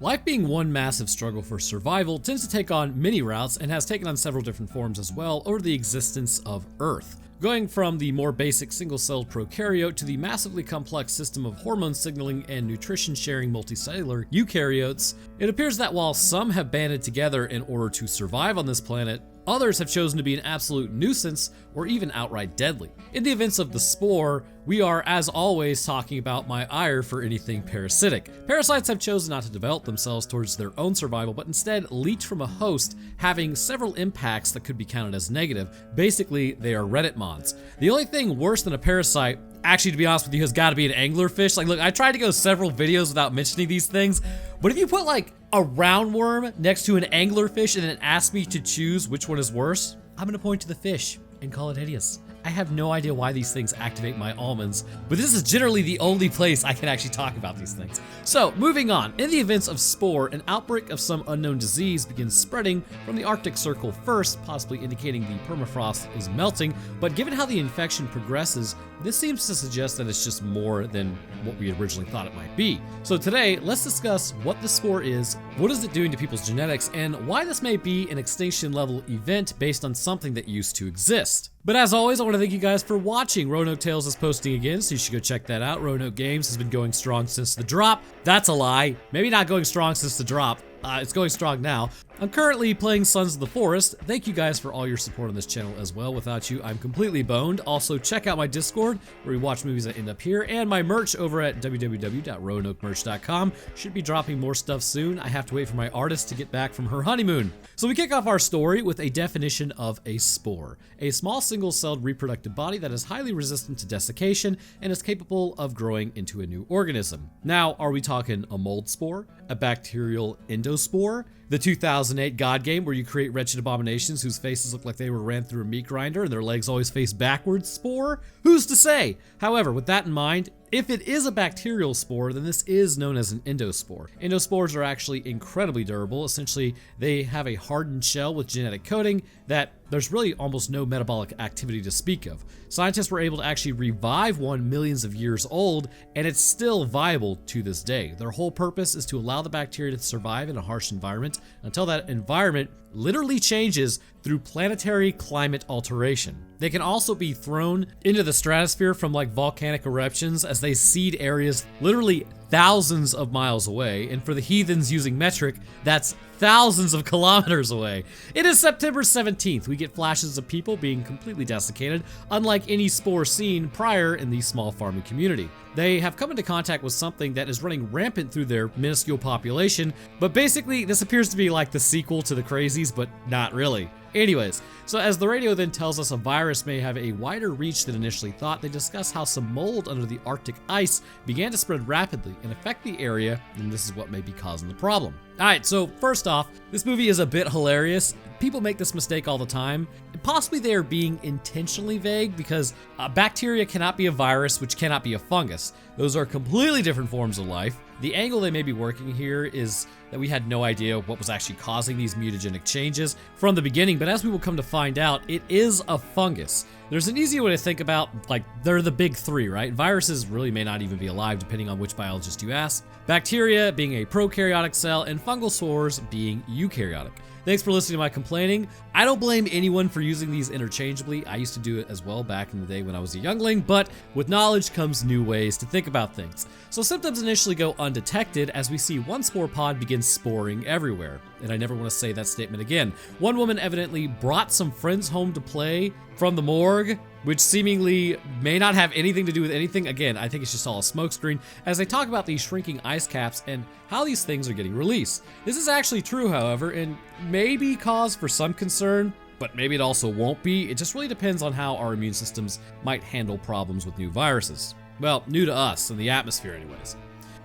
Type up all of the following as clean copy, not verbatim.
Life being one massive struggle for survival tends to take on many routes and has taken on several different forms as well over the existence of Earth. Going from the more basic single-celled prokaryote to the massively complex system of hormone signaling and nutrition-sharing multicellular eukaryotes, it appears that while some have banded together in order to survive on this planet, others have chosen to be an absolute nuisance or even outright deadly. In the events of the Spore, we are, as always, talking about my ire for anything parasitic. Parasites have chosen not to develop themselves towards their own survival, but instead leech from a host, having several impacts that could be counted as negative. Basically, they are Reddit mods. The only thing worse than a parasite, actually, to be honest with you, has got to be an anglerfish. Like, look, I tried to go several videos without mentioning these things, but if you put like a roundworm next to an anglerfish and then ask me to choose which one is worse, I'm gonna point to the fish and call it hideous. I have no idea why these things activate my almonds, but this is generally the only place I can actually talk about these things. So, moving on. In the events of Spore, an outbreak of some unknown disease begins spreading from the Arctic Circle first, possibly indicating the permafrost is melting, but given how the infection progresses, this seems to suggest that it's just more than what we originally thought it might be. So today, let's discuss what the Spore is, what is it doing to people's genetics, and why this may be an extinction level event based on something that used to exist. But as always, I want to thank you guys for watching. Roanoke Tales is posting again, so you should go check that out. Roanoke Games has been going strong since the drop. That's a lie. Maybe not going strong since the drop. It's going strong now. I'm currently playing Sons of the Forest. Thank you guys for all your support on this channel as well. Without you, I'm completely boned. Also, check out my Discord, where we watch movies that end up here, and my merch over at www.roanokemerch.com. Should be dropping more stuff soon. I have to wait for my artist to get back from her honeymoon. So we kick off our story with a definition of a spore. A small single-celled reproductive body that is highly resistant to desiccation and is capable of growing into a new organism. Now, are we talking a mold spore? A bacterial endospore? The 2008 God game where you create wretched abominations whose faces look like they were ran through a meat grinder and their legs always face backwards spore? Who's to say? However, with that in mind, if it is a bacterial spore, then this is known as an endospore. Endospores are actually incredibly durable. Essentially, they have a hardened shell with genetic coating that there's really almost no metabolic activity to speak of. Scientists were able to actually revive one millions of years old, and it's still viable to this day. Their whole purpose is to allow the bacteria to survive in a harsh environment until that environment literally changes through planetary climate alteration. They can also be thrown into the stratosphere from like volcanic eruptions as they seed areas literally thousands of miles away, and for the heathens using metric, that's thousands of kilometers away. It is September 17th. We get flashes of people being completely desiccated, unlike any spore seen prior in the small farming community. They have come into contact with something that is running rampant through their minuscule population, but basically this appears to be like the sequel to the Crazies, but not really. Anyways, so as the radio then tells us a virus may have a wider reach than initially thought, they discuss how some mold under the Arctic ice began to spread rapidly and affect the area, and this is what may be causing the problem. Alright, so first off, this movie is a bit hilarious. People make this mistake all the time. Possibly they are being intentionally vague because bacteria cannot be a virus, which cannot be a fungus. Those are completely different forms of life. The angle they may be working here is that we had no idea what was actually causing these mutagenic changes from the beginning, but as we will come to find out, it is a fungus. There's an easy way to think about, like, they're the big three, right? Viruses really may not even be alive depending on which biologist you ask. Bacteria being a prokaryotic cell and fungal spores being eukaryotic. Thanks for listening to my complaining. I don't blame anyone for using these interchangeably. I used to do it as well back in the day when I was a youngling, but with knowledge comes new ways to think about things. So symptoms initially go undetected as we see one spore pod begin sporing everywhere. And I never want to say that statement again. One woman evidently brought some friends home to play from the morgue, which seemingly may not have anything to do with anything. Again, I think it's just all a smokescreen, as they talk about these shrinking ice caps and how these things are getting released. This is actually true, however, and may be cause for some concern, but maybe it also won't be. It just really depends on how our immune systems might handle problems with new viruses. Well, new to us, in the atmosphere anyways.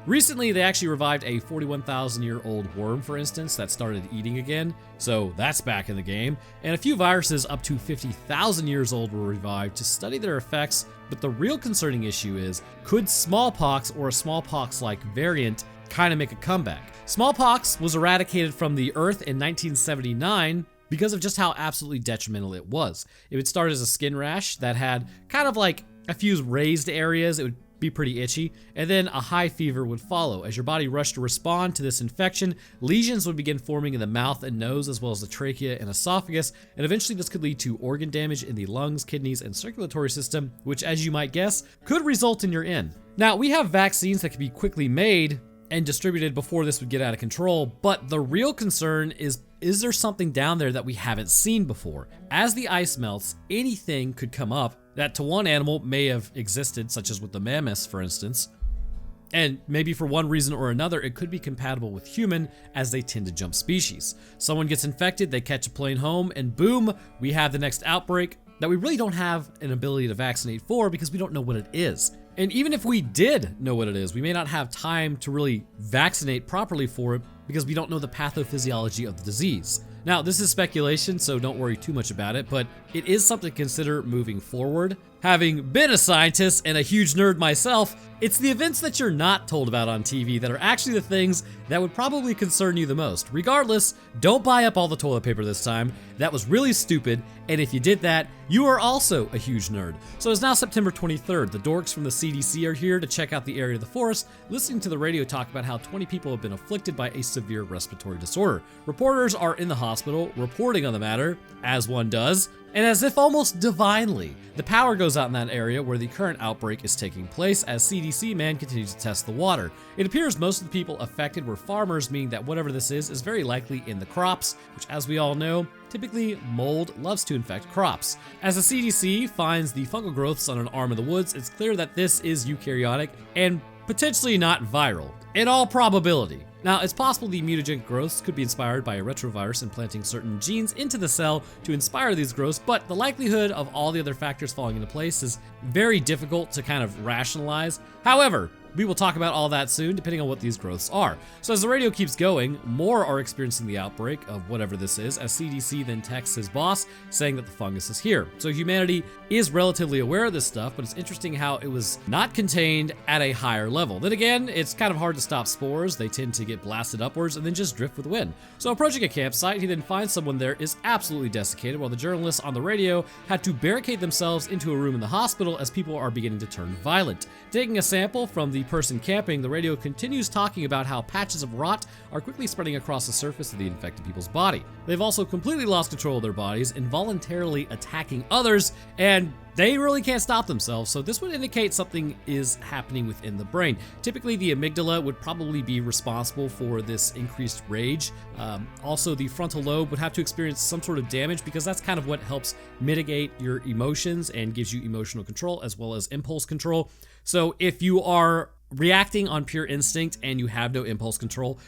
Recently, they actually revived a 41,000-year-old worm, for instance, that started eating again, so that's back in the game. And a few viruses up to 50,000 years old were revived to study their effects, but the real concerning issue is, could smallpox or a smallpox-like variant kind of make a comeback? Smallpox was eradicated from the Earth in 1979 because of just how absolutely detrimental it was. It would start as a skin rash that had kind of like a few raised areas. It would be pretty itchy, and then a high fever would follow. As your body rushed to respond to this infection, lesions would begin forming in the mouth and nose, as well as the trachea and esophagus, and eventually this could lead to organ damage in the lungs, kidneys, and circulatory system, which, as you might guess, could result in your end. Now, we have vaccines that can be quickly made and distributed before this would get out of control, but the real concern is there something down there that we haven't seen before? As the ice melts, anything could come up that to one animal may have existed, such as with the mammoths, for instance, and maybe for one reason or another, it could be compatible with human, as they tend to jump species. Someone gets infected, they catch a plane home, and boom, we have the next outbreak that we really don't have an ability to vaccinate for because we don't know what it is. And even if we did know what it is, we may not have time to really vaccinate properly for it because we don't know the pathophysiology of the disease. Now, this is speculation, so don't worry too much about it, but it is something to consider moving forward. Having been a scientist and a huge nerd myself, it's the events that you're not told about on TV that are actually the things that would probably concern you the most. Regardless, don't buy up all the toilet paper this time. That was really stupid, and if you did that, you are also a huge nerd. So it's now September 23rd. The dorks from the CDC are here to check out the area of the forest, listening to the radio talk about how 20 people have been afflicted by a severe respiratory disorder. Reporters are in the hospital, reporting on the matter, as one does, and as if almost divinely, the power goes out in that area where the current outbreak is taking place as CDC man continues to test the water. It appears most of the people affected were farmers, meaning that whatever this is very likely in the crops, which, as we all know, typically mold loves to infect crops. As the CDC finds the fungal growths on an arm of the woods, it's clear that this is eukaryotic and potentially not viral, in all probability. Now, it's possible the mutagenic growths could be inspired by a retrovirus implanting certain genes into the cell to inspire these growths, but the likelihood of all the other factors falling into place is very difficult to kind of rationalize. However, we will talk about all that soon, depending on what these growths are. So as the radio keeps going, more are experiencing the outbreak of whatever this is, as CDC then texts his boss saying that the fungus is here. So humanity is relatively aware of this stuff, but it's interesting how it was not contained at a higher level. Then again, it's kind of hard to stop spores. They tend to get blasted upwards and then just drift with the wind. So approaching a campsite, he then finds someone there is absolutely desiccated, while the journalists on the radio had to barricade themselves into a room in the hospital as people are beginning to turn violent. Taking a sample from the person camping, the radio continues talking about how patches of rot are quickly spreading across the surface of the infected people's body. They've also completely lost control of their bodies, involuntarily attacking others, and they really can't stop themselves, so this would indicate something is happening within the brain. Typically, the amygdala would probably be responsible for this increased rage. Also, the frontal lobe would have to experience some sort of damage because that's kind of what helps mitigate your emotions and gives you emotional control as well as impulse control. So if you are reacting on pure instinct and you have no impulse control,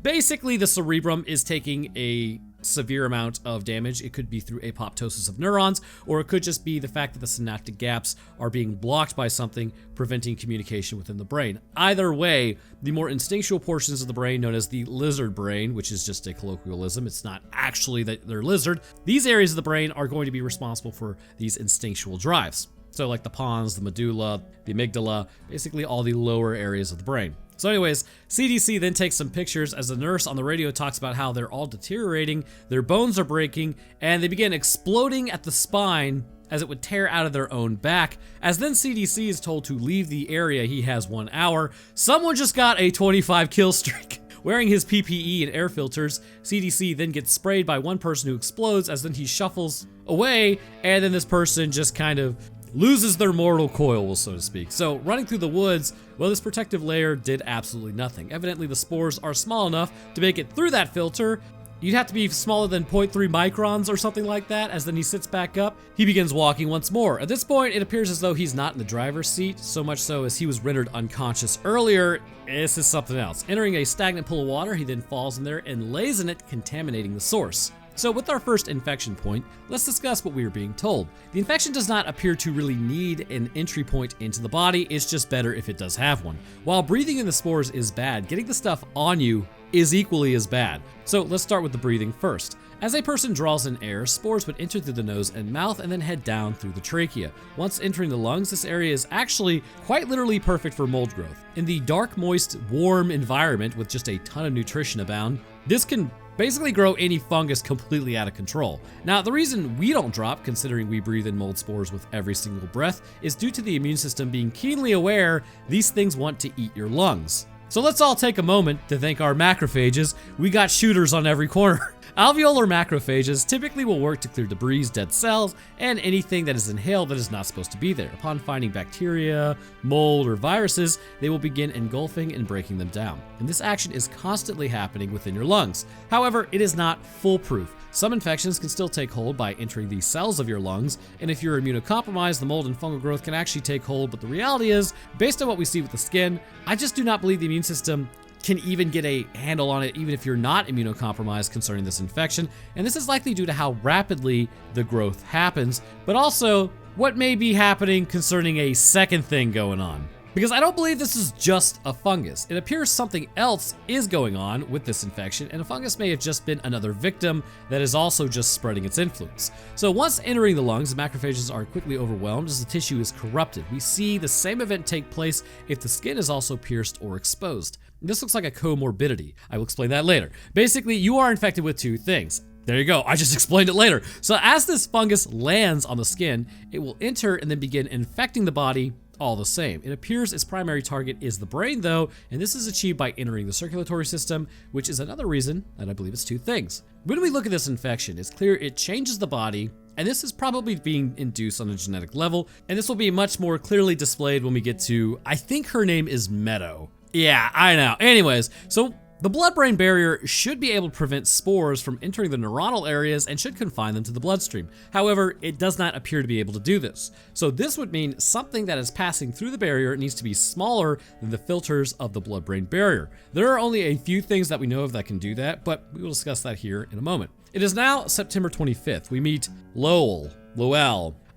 basically the cerebrum is taking a severe amount of damage. It could be through apoptosis of neurons, or it could just be the fact that the synaptic gaps are being blocked by something preventing communication within the brain. Either way, the more instinctual portions of the brain, known as the lizard brain, which is just a colloquialism, it's not actually that they're lizard, these areas of the brain are going to be responsible for these instinctual drives. So like the pons, the medulla, the amygdala, basically all the lower areas of the brain. So anyways, CDC then takes some pictures as the nurse on the radio talks about how they're all deteriorating, their bones are breaking, and they begin exploding at the spine as it would tear out of their own back. As then CDC is told to leave the area, he has 1 hour. Someone just got a 25 kill streak. Wearing his PPE and air filters, CDC then gets sprayed by one person who explodes as then he shuffles away, and then this person just kind of loses their mortal coil, so to speak. So running through the woods, well, this protective layer did absolutely nothing. Evidently the spores are small enough to make it through that filter. You'd have to be smaller than 0.3 microns or something like that. As then he sits back up, he begins walking once more. At this point, it appears as though he's not in the driver's seat, so much so as he was rendered unconscious earlier. This is something else. Entering a stagnant pool of water, he then falls in there and lays in it, contaminating the source. So with our first infection point, let's discuss what we are being told. The infection does not appear to really need an entry point into the body, it's just better if it does have one. While breathing in the spores is bad, getting the stuff on you is equally as bad. So let's start with the breathing first. As a person draws in air, spores would enter through the nose and mouth and then head down through the trachea. Once entering the lungs, this area is actually quite literally perfect for mold growth. In the dark, moist, warm environment with just a ton of nutrition abound, this can basically grow any fungus completely out of control. Now, the reason we don't drop, considering we breathe in mold spores with every single breath, is due to the immune system being keenly aware these things want to eat your lungs. So let's all take a moment to thank our macrophages. We got shooters on every corner. Alveolar macrophages typically will work to clear debris, dead cells, and anything that is inhaled that is not supposed to be there. Upon finding bacteria, mold, or viruses, they will begin engulfing and breaking them down. And this action is constantly happening within your lungs. However, it is not foolproof. Some infections can still take hold by entering the cells of your lungs, and if you're immunocompromised, the mold and fungal growth can actually take hold, but the reality is, based on what we see with the skin, I just do not believe the immune system can even get a handle on it even if you're not immunocompromised concerning this infection, and this is likely due to how rapidly the growth happens, but also what may be happening concerning a second thing going on. Because I don't believe this is just a fungus. It appears something else is going on with this infection, and a fungus may have just been another victim that is also just spreading its influence. So once entering the lungs, the macrophages are quickly overwhelmed as the tissue is corrupted. We see the same event take place if the skin is also pierced or exposed. This looks like a comorbidity. I will explain that later. Basically, you are infected with two things. There you go, I just explained it later. So as this fungus lands on the skin, it will enter and then begin infecting the body all the same. It appears its primary target is the brain though, and this is achieved by entering the circulatory system, which is another reason that I believe it's two things. When we look at this infection, it's clear it changes the body, and this is probably being induced on a genetic level, and this will be much more clearly displayed when we get to, I think her name is Meadow. Yeah, I know. Anyways, so the blood-brain barrier should be able to prevent spores from entering the neuronal areas and should confine them to the bloodstream. However, it does not appear to be able to do this. So this would mean something that is passing through the barrier needs to be smaller than the filters of the blood-brain barrier. There are only a few things that we know of that can do that, but we will discuss that here in a moment. It is now September 25th. We meet Lowell.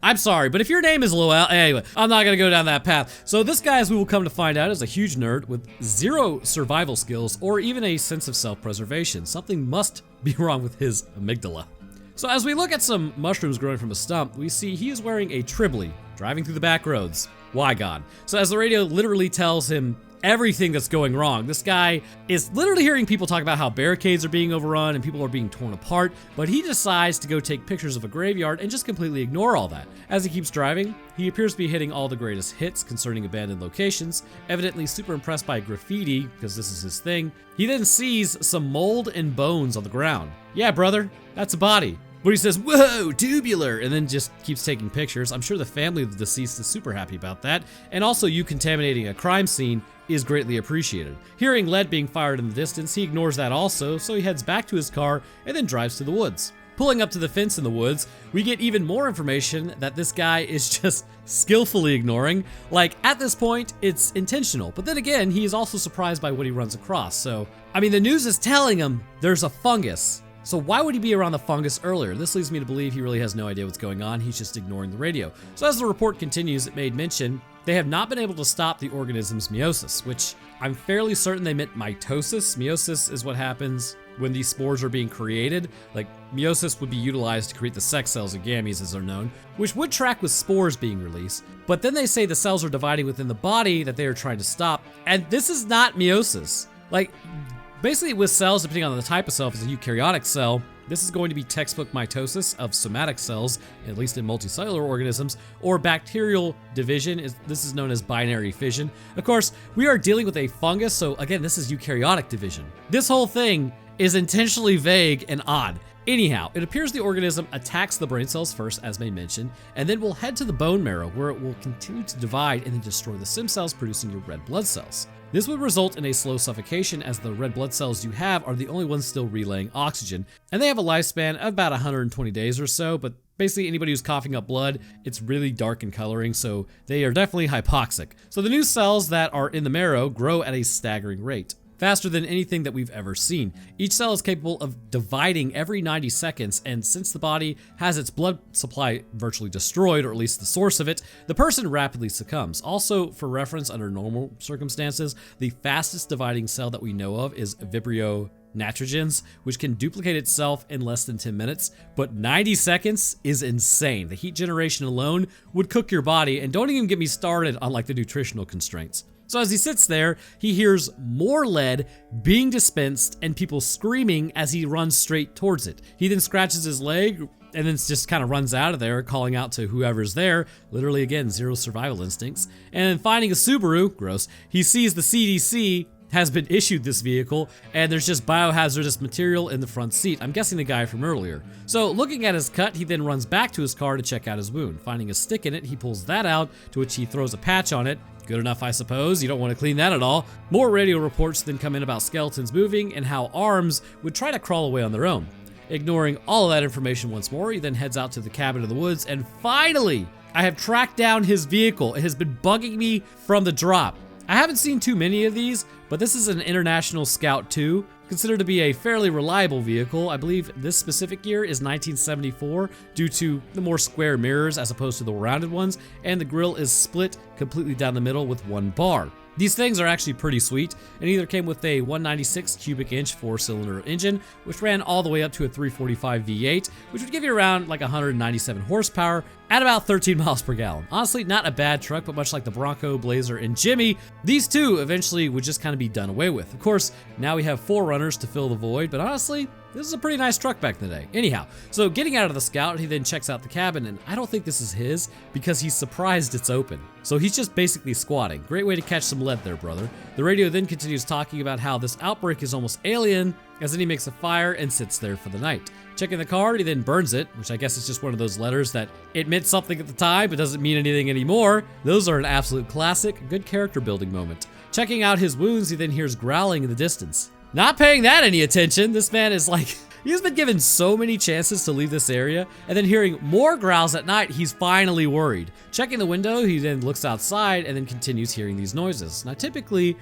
I'm sorry, but if your name is Lowell, anyway, I'm not gonna go down that path. So this guy, as we will come to find out, is a huge nerd with zero survival skills or even a sense of self-preservation. Something must be wrong with his amygdala. So as we look at some mushrooms growing from a stump, we see he is wearing a Tribly, driving through the back roads. Why God? So as the radio literally tells him everything that's going wrong. This guy is literally hearing people talk about how barricades are being overrun and people are being torn apart, but he decides to go take pictures of a graveyard and just completely ignore all that. As he keeps driving, he appears to be hitting all the greatest hits concerning abandoned locations, evidently super impressed by graffiti, because this is his thing. He then sees some mold and bones on the ground. Yeah, brother, that's a body. But he says, whoa, tubular, and then just keeps taking pictures. I'm sure the family of the deceased is super happy about that. And also, you contaminating a crime scene is greatly appreciated. Hearing lead being fired in the distance, he ignores that also, so he heads back to his car and then drives to the woods. Pulling up to the fence in the woods, we get even more information that this guy is just skillfully ignoring. Like, at this point, it's intentional, but then again, he is also surprised by what he runs across. So, I mean, the news is telling him there's a fungus. So why would he be around the fungus earlier? This leads me to believe he really has no idea what's going on. He's just ignoring the radio. So as the report continues, it made mention they have not been able to stop the organism's meiosis, which I'm fairly certain they meant mitosis. Meiosis is what happens when these spores are being created. Like, meiosis would be utilized to create the sex cells and gametes as they're known, which would track with spores being released. But then they say the cells are dividing within the body that they are trying to stop, and this is not meiosis. Like, basically with cells, depending on the type of cell, if it's a eukaryotic cell, this is going to be textbook mitosis of somatic cells, at least in multicellular organisms, or bacterial division, this is known as binary fission. Of course, we are dealing with a fungus, so again, this is eukaryotic division. This whole thing is intentionally vague and odd. Anyhow, it appears the organism attacks the brain cells first, as May mentioned, and then will head to the bone marrow, where it will continue to divide and then destroy the stem cells, producing your red blood cells. This would result in a slow suffocation, as the red blood cells you have are the only ones still relaying oxygen, and they have a lifespan of about 120 days or so, but basically anybody who's coughing up blood, it's really dark in coloring, so they are definitely hypoxic. So the new cells that are in the marrow grow at a staggering rate, faster than anything that we've ever seen. Each cell is capable of dividing every 90 seconds, and since the body has its blood supply virtually destroyed, or at least the source of it, the person rapidly succumbs. Also, for reference, under normal circumstances, the fastest dividing cell that we know of is Vibrio nitrogens, which can duplicate itself in less than 10 minutes, but 90 seconds is insane. The heat generation alone would cook your body, and don't even get me started on like the nutritional constraints. So as he sits there, he hears more lead being dispensed and people screaming as he runs straight towards it. He then scratches his leg and then just kind of runs out of there, calling out to whoever's there. Literally, again, zero survival instincts. And then finding a Subaru, gross, he sees the CDC has been issued this vehicle, and there's just biohazardous material in the front seat. I'm guessing the guy from earlier. So looking at his cut, he then runs back to his car to check out his wound. Finding a stick in it, he pulls that out, to which he throws a patch on it. Good enough, I suppose. You don't want to clean that at all. More radio reports then come in about skeletons moving and how arms would try to crawl away on their own. Ignoring all of that information once more, he then heads out to the cabin in the woods, and finally, I have tracked down his vehicle. It has been bugging me from the drop. I haven't seen too many of these, but this is an International Scout 2, considered to be a fairly reliable vehicle. I believe this specific year is 1974 due to the more square mirrors as opposed to the rounded ones, and the grille is split completely down the middle with one bar. These things are actually pretty sweet, and either came with a 196 cubic inch 4-cylinder engine, which ran all the way up to a 345 V8, which would give you around like 197 horsepower at about 13 miles per gallon. Honestly, not a bad truck, but much like the Bronco, Blazer, and Jimmy, these two eventually would just kind of be done away with. Of course, now we have 4Runners to fill the void, but honestly, this is a pretty nice truck back in the day. Anyhow, so getting out of the Scout, he then checks out the cabin, and I don't think this is his because he's surprised it's open. So he's just basically squatting. Great way to catch some lead there, brother. The radio then continues talking about how this outbreak is almost alien, as then he makes a fire and sits there for the night. Checking the card, he then burns it, which I guess is just one of those letters that it meant something at the time but doesn't mean anything anymore. Those are an absolute classic, good character building moment. Checking out his wounds, he then hears growling in the distance. Not paying that any attention. This man is like, he's been given so many chances to leave this area, and then hearing more growls at night, he's finally worried. Checking the window, he then looks outside and then continues hearing these noises. Now typically,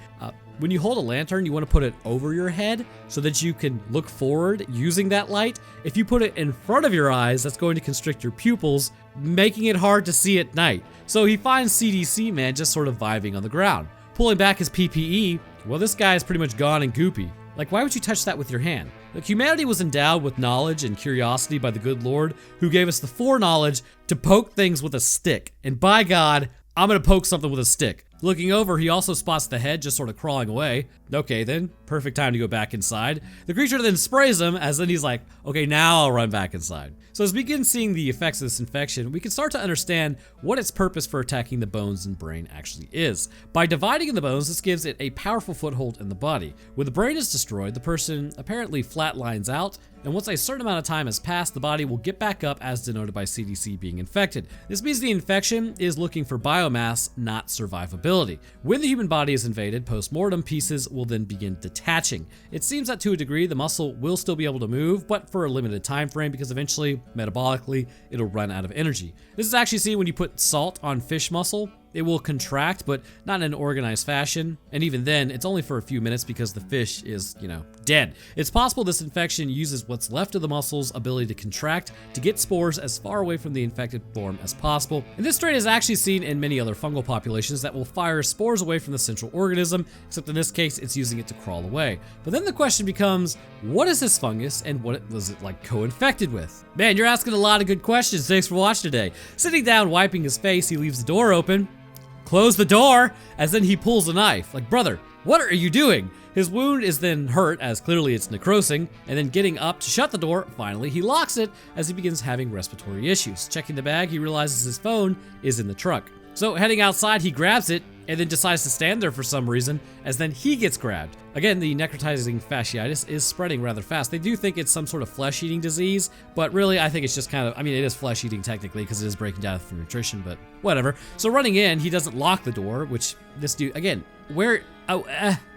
when you hold a lantern, you want to put it over your head so that you can look forward using that light. If you put it in front of your eyes, that's going to constrict your pupils, making it hard to see at night. So he finds CDC man just sort of vibing on the ground. Pulling back his PPE, well, this guy is pretty much gone and goopy. Like, why would you touch that with your hand? Like, humanity was endowed with knowledge and curiosity by the good Lord, who gave us the foreknowledge to poke things with a stick. And by God, I'm gonna poke something with a stick. Looking over, he also spots the head just sort of crawling away. Okay then, perfect time to go back inside. The creature then sprays him, as then he's like, okay, now I'll run back inside. So as we begin seeing the effects of this infection, we can start to understand what its purpose for attacking the bones and brain actually is. By dividing the bones, this gives it a powerful foothold in the body. When the brain is destroyed, the person apparently flatlines out, and once a certain amount of time has passed, the body will get back up as denoted by CDC being infected. This means the infection is looking for biomass, not survivability. When the human body is invaded, post-mortem pieces will then begin detaching. It seems that to a degree, the muscle will still be able to move, but for a limited time frame because eventually, metabolically, it'll run out of energy. This is actually seen when you put salt on fish muscle. It will contract, but not in an organized fashion. And even then, it's only for a few minutes because the fish is, dead. It's possible this infection uses what's left of the muscle's ability to contract to get spores as far away from the infected form as possible. And this trait is actually seen in many other fungal populations that will fire spores away from the central organism, except in this case, it's using it to crawl away. But then the question becomes, what is this fungus and what was it like co-infected with? Man, you're asking a lot of good questions. Thanks for watching today. Sitting down, wiping his face, he leaves the door open. Close the door, as then he pulls a knife. Like, brother, what are you doing? His wound is then hurt, as clearly it's necrosing, and then getting up to shut the door, finally he locks it as he begins having respiratory issues. Checking the bag, he realizes his phone is in the truck. So heading outside, he grabs it, and then decides to stand there for some reason, as then he gets grabbed. Again, the necrotizing fasciitis is spreading rather fast. They do think it's some sort of flesh-eating disease, but really I think it's just kind of, it is flesh-eating technically because it is breaking down through nutrition, but whatever. So running in, he doesn't lock the door, which this dude, again,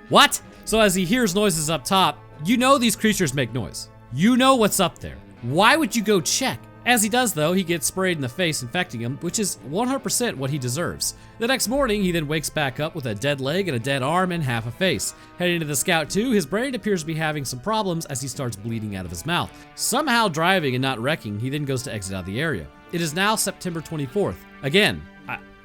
what? So as he hears noises up top, you know these creatures make noise. You know what's up there. Why would you go check? As he does though, he gets sprayed in the face, infecting him, which is 100% what he deserves. The next morning, he then wakes back up with a dead leg and a dead arm and half a face. Heading to the Scout 2, his brain appears to be having some problems as he starts bleeding out of his mouth. Somehow driving and not wrecking, he then goes to exit out of the area. It is now September 24th. Again,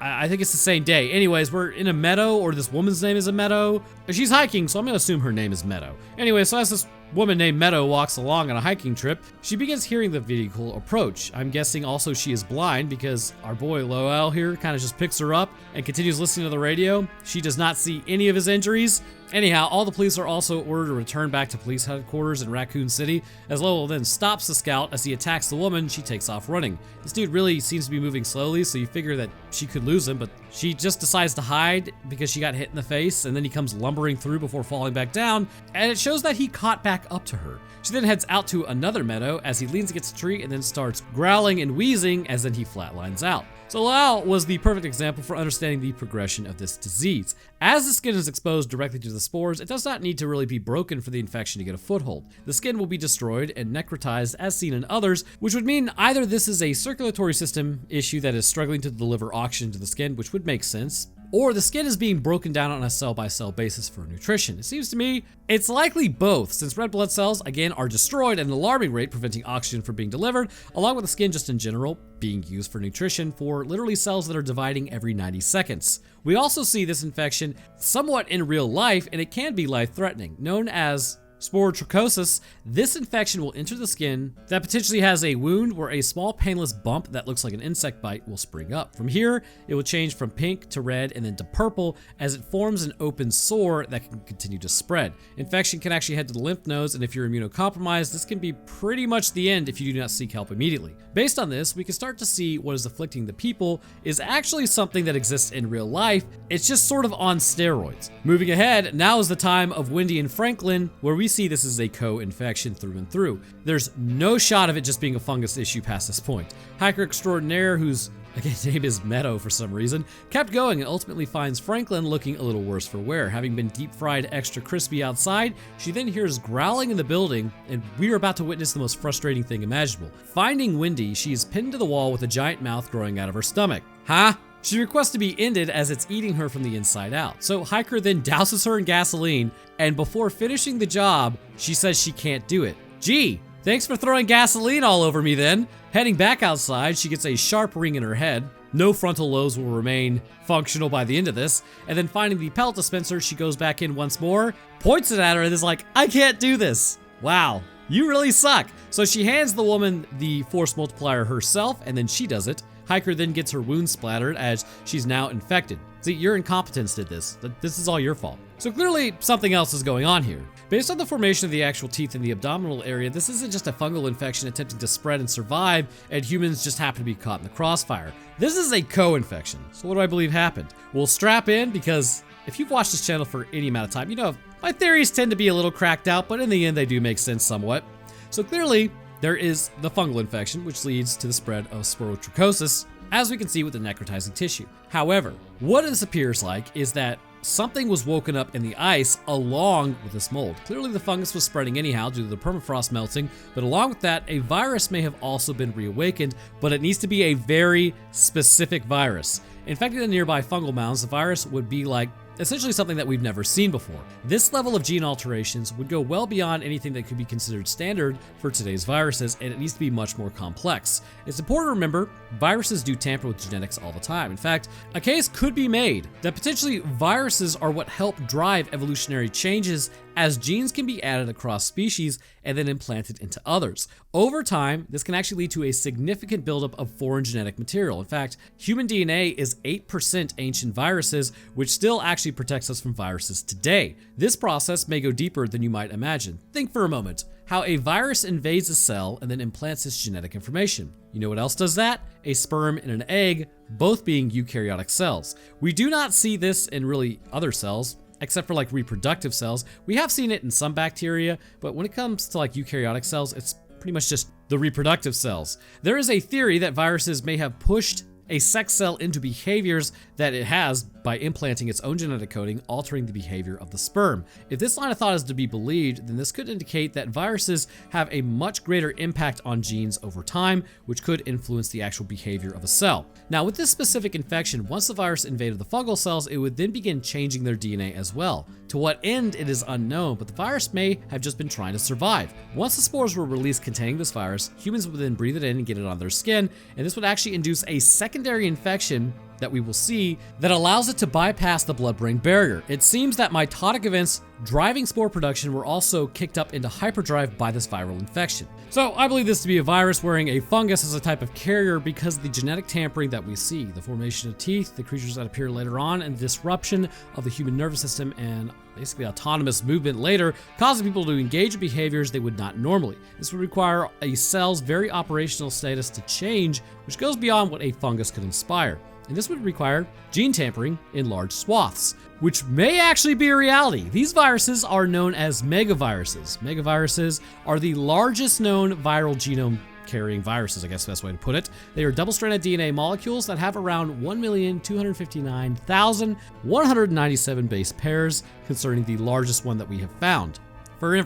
I think it's the same day. Anyways, we're in a meadow, or this woman's name is a meadow. She's hiking, so I'm gonna assume her name is Meadow. Anyway, so as this woman named Meadow walks along on a hiking trip, she begins hearing the vehicle approach. I'm guessing also she is blind because our boy Lowell here kind of just picks her up and continues listening to the radio. She does not see any of his injuries. Anyhow, all the police are also ordered to return back to police headquarters in Raccoon City, as Lowell then stops the scout as he attacks the woman. She takes off running. This dude really seems to be moving slowly, so you figure that she could lose him, but she just decides to hide because she got hit in the face, and then he comes lumbering through before falling back down, and it shows that he caught back up to her. She then heads out to another meadow as he leans against a tree and then starts growling and wheezing as then he flatlines out. So Lowell was the perfect example for understanding the progression of this disease. As the skin is exposed directly to the spores, it does not need to really be broken for the infection to get a foothold. The skin will be destroyed and necrotized as seen in others, which would mean either this is a circulatory system issue that is struggling to deliver oxygen to the skin, which would make sense, or the skin is being broken down on a cell-by-cell basis for nutrition. It seems to me it's likely both, since red blood cells, again, are destroyed at an alarming rate, preventing oxygen from being delivered, along with the skin just in general being used for nutrition for literally cells that are dividing every 90 seconds. We also see this infection somewhat in real life, and it can be life-threatening, known as sporotrichosis. This infection will enter the skin that potentially has a wound where a small painless bump that looks like an insect bite will spring up. From here, it will change from pink to red and then to purple as it forms an open sore that can continue to spread. Infection can actually head to the lymph nodes, and if you're immunocompromised, this can be pretty much the end if you do not seek help immediately. Based on this, we can start to see what is afflicting the people is actually something that exists in real life. It's just sort of on steroids. Moving ahead, now is the time of Wendy and Franklin, where we see this is a co-infection through and through. There's no shot of it just being a fungus issue past this point. Hiker extraordinaire, whose again name is Meadow for some reason, kept going and ultimately finds Franklin looking a little worse for wear. Having been deep fried extra crispy outside, she then hears growling in the building, and we are about to witness the most frustrating thing imaginable. Finding Wendy, she is pinned to the wall with a giant mouth growing out of her stomach. Huh? She requests to be ended as it's eating her from the inside out. So Hiker then douses her in gasoline, and before finishing the job, she says she can't do it. Gee, thanks for throwing gasoline all over me then. Heading back outside, she gets a sharp ring in her head. No frontal lobes will remain functional by the end of this. And then finding the pellet dispenser, she goes back in once more, points it at her, and is like, I can't do this. Wow, you really suck. So she hands the woman the force multiplier herself, and then she does it. Hiker then gets her wound splattered as she's now infected. See, your incompetence did this. This is all your fault. So clearly something else is going on here. Based on the formation of the actual teeth in the abdominal area, this isn't just a fungal infection attempting to spread and survive, and humans just happen to be caught in the crossfire. This is a co-infection. So what do I believe happened? We'll strap in, because if you've watched this channel for any amount of time, you know my theories tend to be a little cracked out, but in the end they do make sense somewhat. So clearly, there is the fungal infection, which leads to the spread of sporotrichosis, as we can see with the necrotizing tissue. However, what this appears like is that something was woken up in the ice along with this mold. Clearly the fungus was spreading anyhow due to the permafrost melting, but along with that, a virus may have also been reawakened, but it needs to be a very specific virus. Infected in nearby fungal mounds, the virus would be like essentially something that we've never seen before. This level of gene alterations would go well beyond anything that could be considered standard for today's viruses, and it needs to be much more complex. It's important to remember, viruses do tamper with genetics all the time. In fact, a case could be made that potentially viruses are what help drive evolutionary changes, as genes can be added across species and then implanted into others. Over time, this can actually lead to a significant buildup of foreign genetic material. In fact, human DNA is 8% ancient viruses, which still actually protects us from viruses today. This process may go deeper than you might imagine. Think for a moment how a virus invades a cell and then implants its genetic information. You know what else does that? A sperm and an egg, both being eukaryotic cells. We do not see this in really other cells, except for like reproductive cells. We have seen it in some bacteria, but when it comes to like eukaryotic cells, it's pretty much just the reproductive cells. There is a theory that viruses may have pushed a sex cell into behaviors that it has by implanting its own genetic coding, altering the behavior of the sperm. If this line of thought is to be believed, then this could indicate that viruses have a much greater impact on genes over time, which could influence the actual behavior of a cell. Now, with this specific infection, once the virus invaded the fungal cells, it would then begin changing their DNA as well. To what end, it is unknown, but the virus may have just been trying to survive. Once the spores were released containing this virus, humans would then breathe it in and get it on their skin, and this would actually induce a secondary infection that we will see that allows it to bypass the blood-brain barrier. It seems that mitotic events driving spore production were also kicked up into hyperdrive by this viral infection. So I believe this to be a virus wearing a fungus as a type of carrier because of the genetic tampering that we see, the formation of teeth, the creatures that appear later on, and the disruption of the human nervous system and basically autonomous movement later, causing people to engage in behaviors they would not normally. This would require a cell's very operational status to change, which goes beyond what a fungus could inspire. And this would require gene tampering in large swaths, which may actually be a reality. These viruses are known as megaviruses. Megaviruses are the largest known viral genome carrying viruses, I guess the best way to put it. They are double-stranded DNA molecules that have around 1,259,197 base pairs, concerning the largest one that we have found. For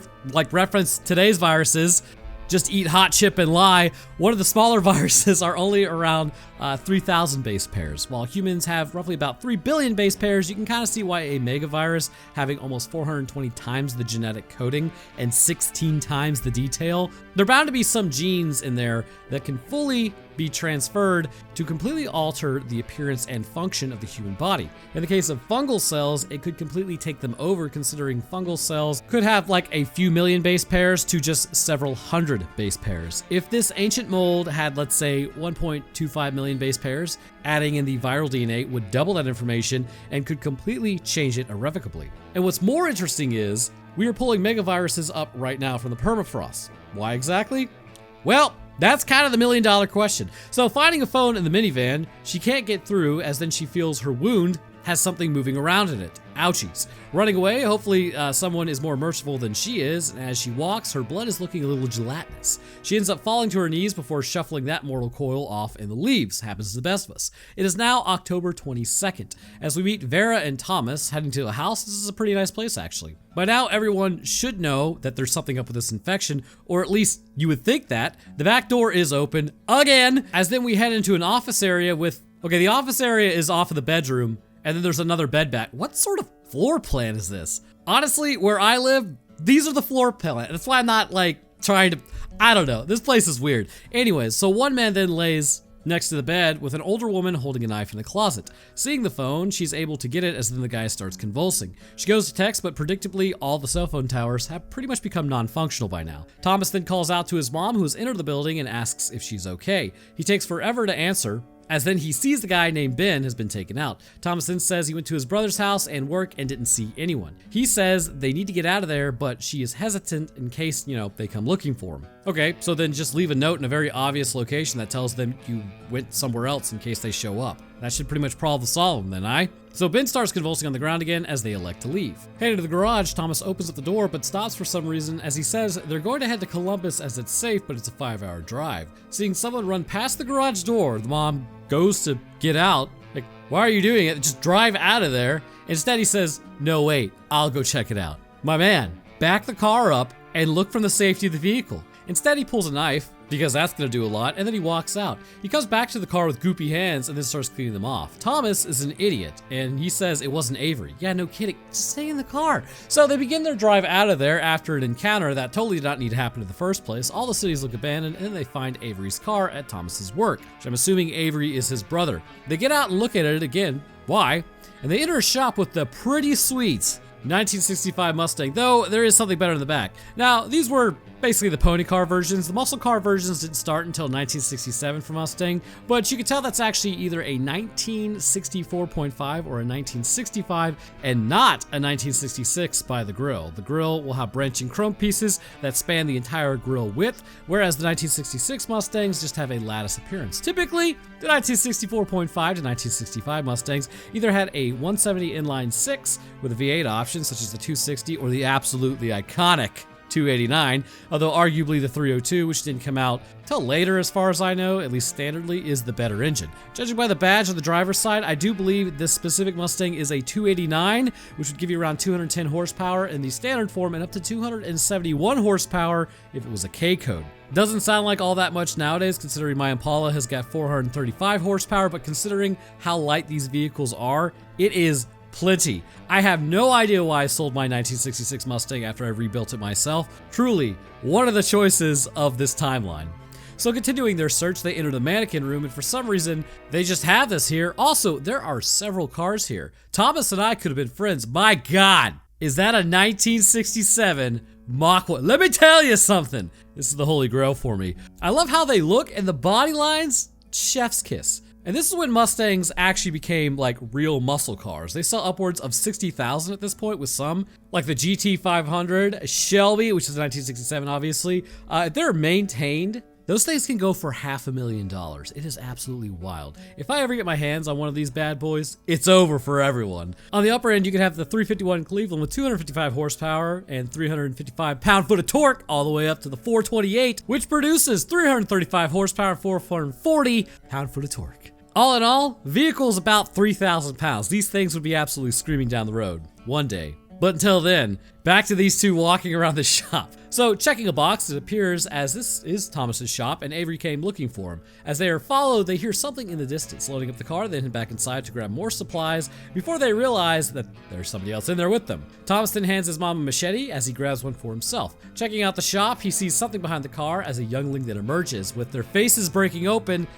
reference, today's viruses just eat hot chip and lie. One of the smaller viruses are only around 3,000 base pairs. While humans have roughly about 3 billion base pairs, you can kind of see why a megavirus having almost 420 times the genetic coding and 16 times the detail, there are bound to be some genes in there that can fully be transferred to completely alter the appearance and function of the human body. In the case of fungal cells, it could completely take them over, considering fungal cells could have like a few million base pairs to just several hundred base pairs. If this ancient mold had, let's say, 1.25 million base pairs, adding in the viral DNA would double that information and could completely change it irrevocably. And what's more interesting is, we are pulling megaviruses up right now from the permafrost. Why exactly? Well, that's kind of the million-dollar question. So finding a phone in the minivan, she can't get through, as then she feels her wound has something moving around in it. Ouchies. Running away, hopefully someone is more merciful than she is, and as she walks, her blood is looking a little gelatinous. She ends up falling to her knees before shuffling that mortal coil off in the leaves. Happens to the best of us. It is now October 22nd. As we meet Vera and Thomas heading to a house, this is a pretty nice place actually. By now, everyone should know that there's something up with this infection, or at least you would think that. The back door is open again, as then we head into an office area with, okay, the office area is off of the bedroom, and then there's another bed back. What sort of floor plan is this? Honestly, where I live, these are the floor plan. That's why I'm not like trying to, I don't know. This place is weird. Anyways, so one man then lays next to the bed with an older woman holding a knife in the closet. Seeing the phone, she's able to get it as then the guy starts convulsing. She goes to text, but predictably, all the cell phone towers have pretty much become non-functional by now. Thomas then calls out to his mom, who has entered the building, and asks if she's okay. He takes forever to answer, as then he sees the guy named Ben has been taken out. Thomas then says he went to his brother's house and work and didn't see anyone. He says they need to get out of there, but she is hesitant in case, they come looking for him. Okay, so then just leave a note in a very obvious location that tells them you went somewhere else in case they show up. That should pretty much problem solve them then, aye? So Ben starts convulsing on the ground again as they elect to leave. Heading to the garage, Thomas opens up the door but stops for some reason as he says they're going to head to Columbus as it's safe, but it's a 5-hour drive. Seeing someone run past the garage door, the mom goes to get out. Like, why are you doing it? Just drive out of there. Instead, he says, no, wait, I'll go check it out. My man, back the car up and look from the safety of the vehicle. Instead, he pulls a knife, because that's gonna do a lot, and then he walks out. He comes back to the car with goopy hands and then starts cleaning them off. Thomas is an idiot, and he says it wasn't Avery. Yeah, no kidding, just stay in the car. So they begin their drive out of there after an encounter that totally did not need to happen in the first place. All the cities look abandoned, and then they find Avery's car at Thomas's work, which I'm assuming Avery is his brother. They get out and look at it again, why? And they enter a shop with the pretty sweet 1965 Mustang, though there is something better in the back. Now, these were basically the pony car versions. The muscle car versions didn't start until 1967 for Mustang, but you can tell that's actually either a 1964.5 or a 1965 and not a 1966 by the grille. The grille will have branching chrome pieces that span the entire grille width, whereas the 1966 Mustangs just have a lattice appearance. Typically, the 1964.5 to 1965 Mustangs either had a 170 inline 6 with a V8 option, such as the 260 or the absolutely iconic 289, although arguably the 302, which didn't come out till later as far as I know, at least standardly, is the better engine. Judging by the badge on the driver's side, I do believe this specific Mustang is a 289, which would give you around 210 horsepower in the standard form and up to 271 horsepower if it was a K code. Doesn't sound like all that much nowadays, considering my Impala has got 435 horsepower, but considering how light these vehicles are, it is plenty. I have no idea why I sold my 1966 Mustang after I rebuilt it myself. Truly, one of the choices of this timeline. So continuing their search, they enter the mannequin room, and for some reason, they just have this here. Also, there are several cars here. Thomas and I could have been friends. My God, is that a 1967 Mach 1? Let me tell you something. This is the holy grail for me. I love how they look, and the body lines, chef's kiss. And this is when Mustangs actually became like real muscle cars. They sell upwards of 60,000 at this point with some, like the GT 500, Shelby, which is 1967 obviously. If they're maintained, those things can go for $500,000. It is absolutely wild. If I ever get my hands on one of these bad boys, it's over for everyone. On the upper end, you can have the 351 Cleveland with 255 horsepower and 355 pound-foot of torque, all the way up to the 428, which produces 335 horsepower, 440 pound-foot of torque. All in all, vehicle's about 3,000 pounds. These things would be absolutely screaming down the road one day. But until then, back to these two walking around the shop. So checking a box, it appears as this is Thomas's shop, and Avery came looking for him. As they are followed, they hear something in the distance. Loading up the car, they head back inside to grab more supplies before they realize that there's somebody else in there with them. Thomas then hands his mom a machete as he grabs one for himself. Checking out the shop, he sees something behind the car as a youngling that emerges. With their faces breaking open,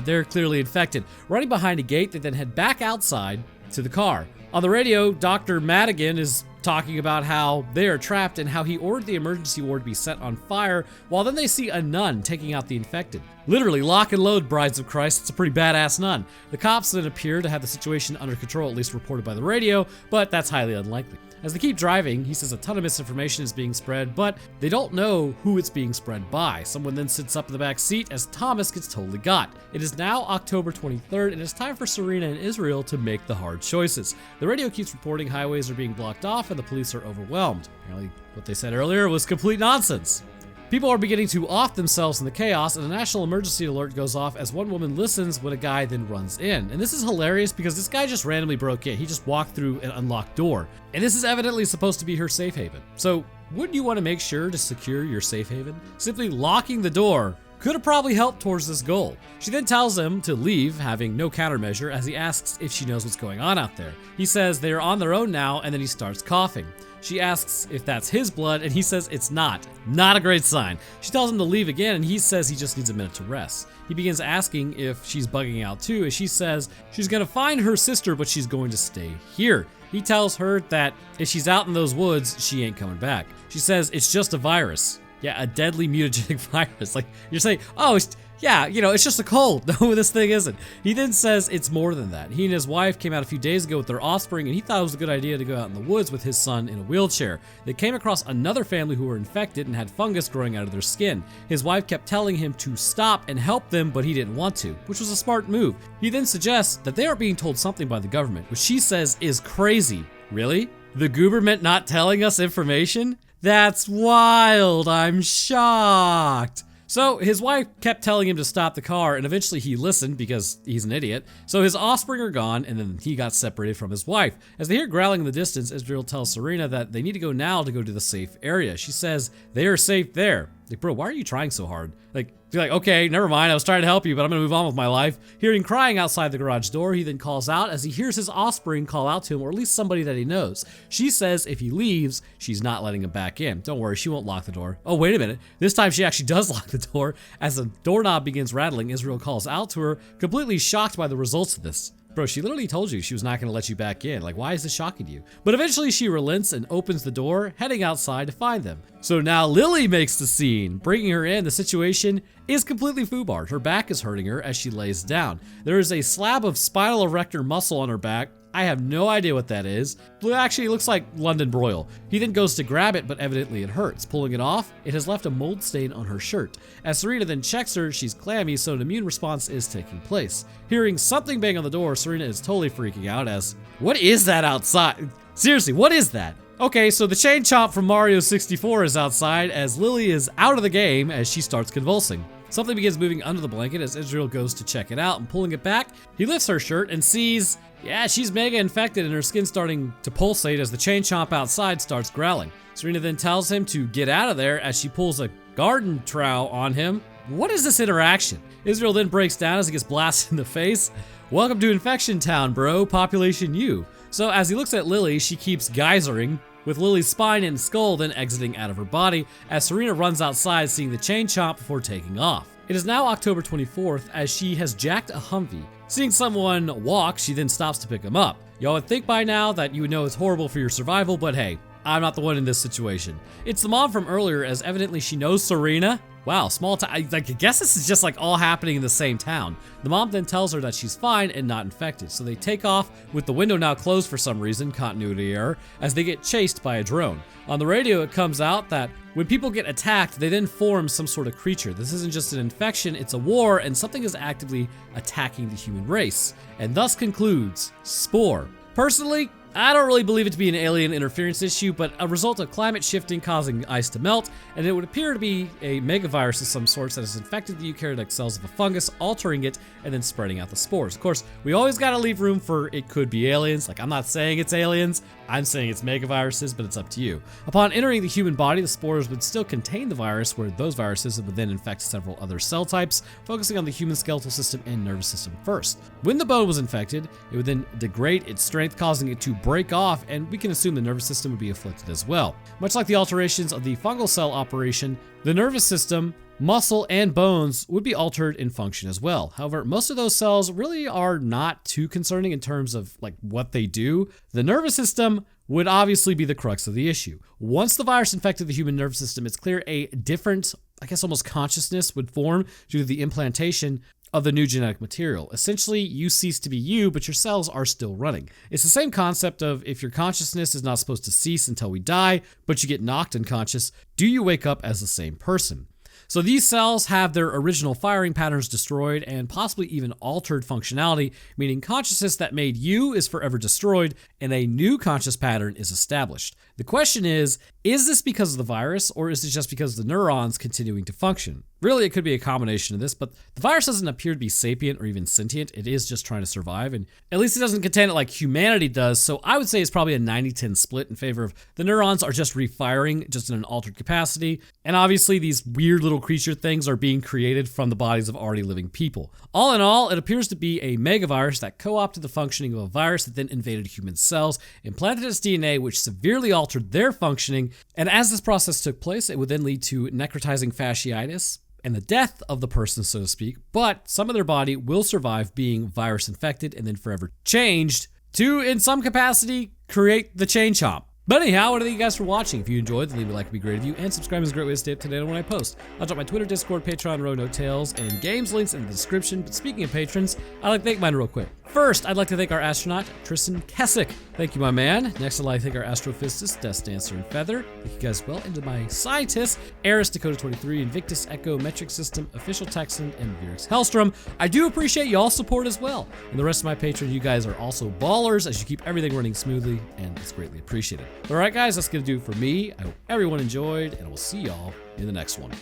they're clearly infected. Running behind a gate, they then head back outside to the car. On the radio, Dr. Madigan is talking about how they are trapped and how he ordered the emergency ward to be set on fire, while then they see a nun taking out the infected. Literally, lock and load, Brides of Christ. It's a pretty badass nun. The cops then appear to have the situation under control, at least reported by the radio, but that's highly unlikely. As they keep driving, he says a ton of misinformation is being spread, but they don't know who it's being spread by. Someone then sits up in the back seat as Thomas gets totally got. It is now October 23rd, and it's time for Serena and Israel to make the hard choices. The radio keeps reporting highways are being blocked off and the police are overwhelmed. Apparently, what they said earlier was complete nonsense. People are beginning to off themselves in the chaos, and a national emergency alert goes off as one woman listens when a guy then runs in. And this is hilarious because this guy just randomly broke in. He just walked through an unlocked door. And this is evidently supposed to be her safe haven. So wouldn't you want to make sure to secure your safe haven? Simply locking the door could have probably helped towards this goal. She then tells him to leave, having no countermeasure, as he asks if she knows what's going on out there. He says they are on their own now, and then he starts coughing. She asks if that's his blood, and he says it's not. Not a great sign. She tells him to leave again, and he says he just needs a minute to rest. He begins asking if she's bugging out too, as she says she's gonna find her sister, but she's going to stay here. He tells her that if she's out in those woods, she ain't coming back. She says it's just a virus. Yeah, a deadly mutagenic virus. Like, you're saying, oh, yeah, you know, it's just a cold. No, this thing isn't. He then says it's more than that. He and his wife came out a few days ago with their offspring, and he thought it was a good idea to go out in the woods with his son in a wheelchair. They came across another family who were infected and had fungus growing out of their skin. His wife kept telling him to stop and help them, but he didn't want to, which was a smart move. He then suggests that they are being told something by the government, which she says is crazy. Really? The government not telling us information? That's wild. I'm shocked. So his wife kept telling him to stop the car, and eventually he listened because he's an idiot. So his offspring are gone, and then he got separated from his wife. As they hear growling in the distance, Israel tells Serena that they need to go now to go to the safe area. She says they are safe there. Like, bro, why are you trying so hard? Like, you're like, okay, never mind, I was trying to help you, but I'm gonna move on with my life. Hearing crying outside the garage door, he then calls out as he hears his offspring call out to him, or at least somebody that he knows. She says if he leaves, she's not letting him back in. Don't worry, she won't lock the door. Oh, wait a minute. This time she actually does lock the door. As the doorknob begins rattling, Israel calls out to her, completely shocked by the results of this. Bro, she literally told you she was not going to let you back in. Like, why is this shocking to you? But eventually she relents and opens the door, heading outside to find them. So now Lily makes the scene. Bringing her in, the situation is completely foobarred. Her back is hurting her as she lays down. There is a slab of spinal erector muscle on her back. I have no idea what that is. Actually, it looks like London broil. He then goes to grab it, but evidently it hurts. Pulling it off, it has left a mold stain on her shirt. As Serena then checks her, she's clammy, so an immune response is taking place. Hearing something bang on the door, Serena is totally freaking out as, what is that outside? Seriously, what is that? Okay, so the chain chomp from Mario 64 is outside as Lily is out of the game as she starts convulsing. Something begins moving under the blanket as Israel goes to check it out, and pulling it back, he lifts her shirt and sees, yeah, she's mega infected and her skin's starting to pulsate as the chain chomp outside starts growling. Serena then tells him to get out of there as she pulls a garden trowel on him. What is this interaction? Israel then breaks down as he gets blasted in the face. Welcome to Infection Town, bro. Population U. So as he looks at Lily, she keeps geysering, with Lily's spine and skull then exiting out of her body as Serena runs outside seeing the chain chomp before taking off. It is now October 24th as she has jacked a Humvee. Seeing someone walk, she then stops to pick him up. Y'all would think by now that you would know it's horrible for your survival, but hey, I'm not the one in this situation. It's the mom from earlier, as evidently she knows Serena. Wow, small town. I guess this is just like all happening in the same town. The mom then tells her that she's fine and not infected, so they take off with the window now closed for some reason, continuity error, as they get chased by a drone. On the radio, it comes out that when people get attacked, they then form some sort of creature. This isn't just an infection, it's a war, and something is actively attacking the human race. And thus concludes Spore. Personally, I don't really believe it to be an alien interference issue, but a result of climate shifting causing ice to melt, and it would appear to be a megavirus of some sort that has infected the eukaryotic cells of a fungus, altering it, and then spreading out the spores. Of course, we always gotta leave room for it could be aliens. Like, I'm not saying it's aliens, I'm saying it's megaviruses, but it's up to you. Upon entering the human body, the spores would still contain the virus, where those viruses would then infect several other cell types, focusing on the human skeletal system and nervous system first. When the bone was infected, it would then degrade its strength, causing it to break off, and we can assume the nervous system would be afflicted as well. Much like the alterations of the fungal cell operation, the nervous system, muscle, and bones would be altered in function as well. However, most of those cells really are not too concerning in terms of like what they do. The nervous system would obviously be the crux of the issue. Once the virus infected the human nervous system, it's clear a different, I guess almost consciousness would form due to the implantation of the new genetic material. Essentially, you cease to be you, but your cells are still running. It's the same concept of if your consciousness is not supposed to cease until we die, but you get knocked unconscious, do you wake up as the same person? So these cells have their original firing patterns destroyed and possibly even altered functionality, meaning consciousness that made you is forever destroyed and a new conscious pattern is established. The question is this because of the virus, or is it just because of the neurons continuing to function? Really, it could be a combination of this, but the virus doesn't appear to be sapient or even sentient. It is just trying to survive, and at least it doesn't contain it like humanity does, so I would say it's probably a 90-10 split in favor of the neurons are just refiring, just in an altered capacity, and obviously these weird little creature things are being created from the bodies of already living people. All in all, it appears to be a megavirus that co-opted the functioning of a virus that then invaded human cells, implanted its DNA, which severely altered their functioning, and as this process took place, it would then lead to necrotizing fasciitis, and the death of the person, so to speak, but some of their body will survive being virus infected and then forever changed to, in some capacity, create the chain chomp. But anyhow, what thank you guys for watching. If you enjoyed, then leave a like, it'd be great of you, and subscribe is a great way to stay up to date on when I post. I'll drop my Twitter, Discord, Patreon, Row No Tales, and games links in the description. But speaking of patrons, I'd like to thank mine real quick. First, I'd like to thank our astronaut, Tristan Kessick. Thank you, my man. Next, I'd like to thank our astrophysicist, Death Dancer and Feather. Thank you guys well. And my scientists, Eris Dakota23, Invictus Echo Metric System, Official Texan, and Virix Hellstrom. I do appreciate y'all's support as well. And the rest of my patrons, you guys are also ballers as you keep everything running smoothly, and it's greatly appreciated. All right, guys, that's gonna do it for me. I hope everyone enjoyed, and I will see y'all in the next one.